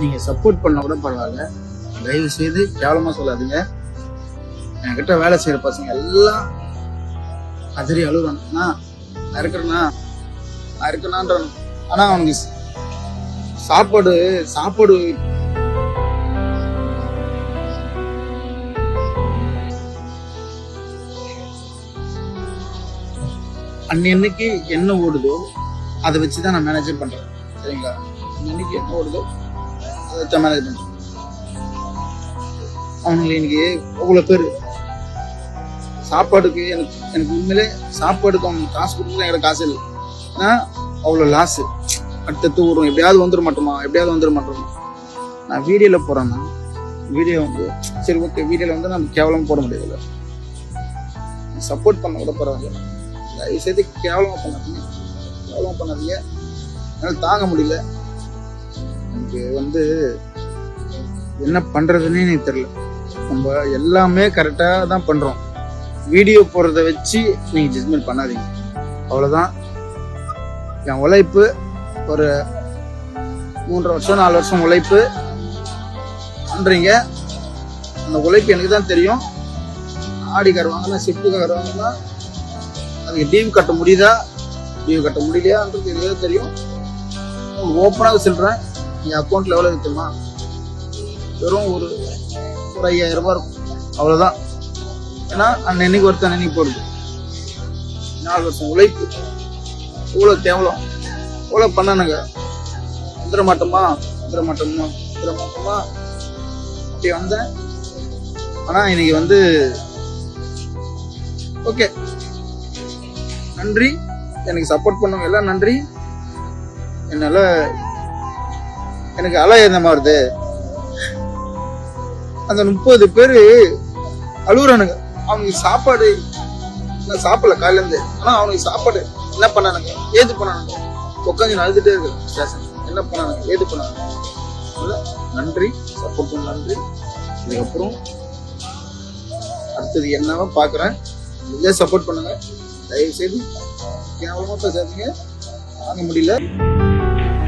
நீங்கள் சப்போர்ட் பண்ண கூட பரவாயில்ல, தயவு செய்து கேவலமாக சொல்லாதீங்க. என்கிட்ட வேலை செய்கிற பசங்க எல்லாம் அதிரி அழுகுறான்னா நான் இருக்கிறேனான்ற. ஆனால் அவனுக்கு சாப்பாடு அன்னைக்கு என்ன ஓடுதோ அதை வச்சு தான் நான் மேனேஜ் பண்ணுறேன். சரிங்களா? அன்னைக்கு என்ன ஓடுதோ அதை வச்சு மேனேஜ் பண்ணுறேன். அவனுங்களை இன்னைக்கு அவ்வளோ பேர் சாப்பாடுக்கு எனக்கு உண்மையிலே சாப்பாடுக்கு அவனுக்கு காசு கொடுத்து எனக்கு காசு இல்லை. ஏன்னா அவ்வளோ லாஸு. அடுத்தடுத்து வரும், எப்படியாவது வந்துட மாட்டோமா. நான் வீடியோவில் போகிறேன்னா வீடியோ வந்து சரி ஓகே, வீடியோவில் வந்து நம்ம கேவலமாக போட முடியாது. சப்போர்ட் பண்ண கூட பரவாயில்ல, தயவு செய்து கேவலமாக பண்ணாதீங்க. என்னால் தாங்க முடியல. எனக்கு வந்து என்ன பண்ணுறதுன்னே எனக்கு தெரியல. நம்ம எல்லாமே கரெக்டாக தான் பண்ணுறோம். வீடியோ போடுறத வச்சு நீங்கள் ஜட்ஜ்மெண்ட் பண்ணாதீங்க. அவ்வளோதான். என் உழைப்பு ஒரு 3 வருஷம் 4 வருஷம் உழைப்பு பண்ணுறீங்க. அந்த உழைப்பு எனக்கு தான் தெரியும். ஆடிக்கார் வாங்கினா ஷிஃப்ட்டுக்கார் வாங்கினா அதுக்கு டியூ கட்ட முடியலையான்றது எனக்கு தெரியும். ஓப்பனாக சொல்கிறேன், என் அக்கௌண்ட்டில் எவ்வளோ இருக்குமா, வெறும் ஒரு 5000 ரூபாய் இருக்கும். அவ்வளோதான். ஏன்னா அன்னைக்கு ஒருத்தன் அன்னைக்கு போடுது. 4 வருஷம் உழைப்பு இவ்வளோ கேவலம் இவ்வளோ பண்ணனுங்க. வந்துட மாட்டோமா அப்படி வந்தேன். ஆனால் இன்னைக்கு வந்து ஓகே, நன்றி. எனக்கு சப்போர்ட் பண்ணவங்க எல்லாம் நன்றி. என்னால் எனக்கு அலை என்ன மாறுது. அந்த 30 பேர் அழுகுறானுங்க. அவனுக்கு சாப்பாடு நான் சாப்பிடல காலையிலேருந்து. ஆனால் அவனுக்கு சாப்பாடு என்ன பண்ணானுங்க, ஏது பண்ணானுங்க. உட்காந்து நான் அழுதுகிட்டே இருக்கேன் ஸ்டேஷன். என்ன பண்ணானுங்க, ஏது பண்ணானுங்க. நன்றி, சப்போர்ட் பண்ண நன்றி. இதுக்கப்புறம் அடுத்தது என்னவோ பார்க்குறேன். இதே சப்போர்ட் பண்ணுங்க. தயவு செய்து கேவலமாக பேசாதீங்க, தாங்க முடியல.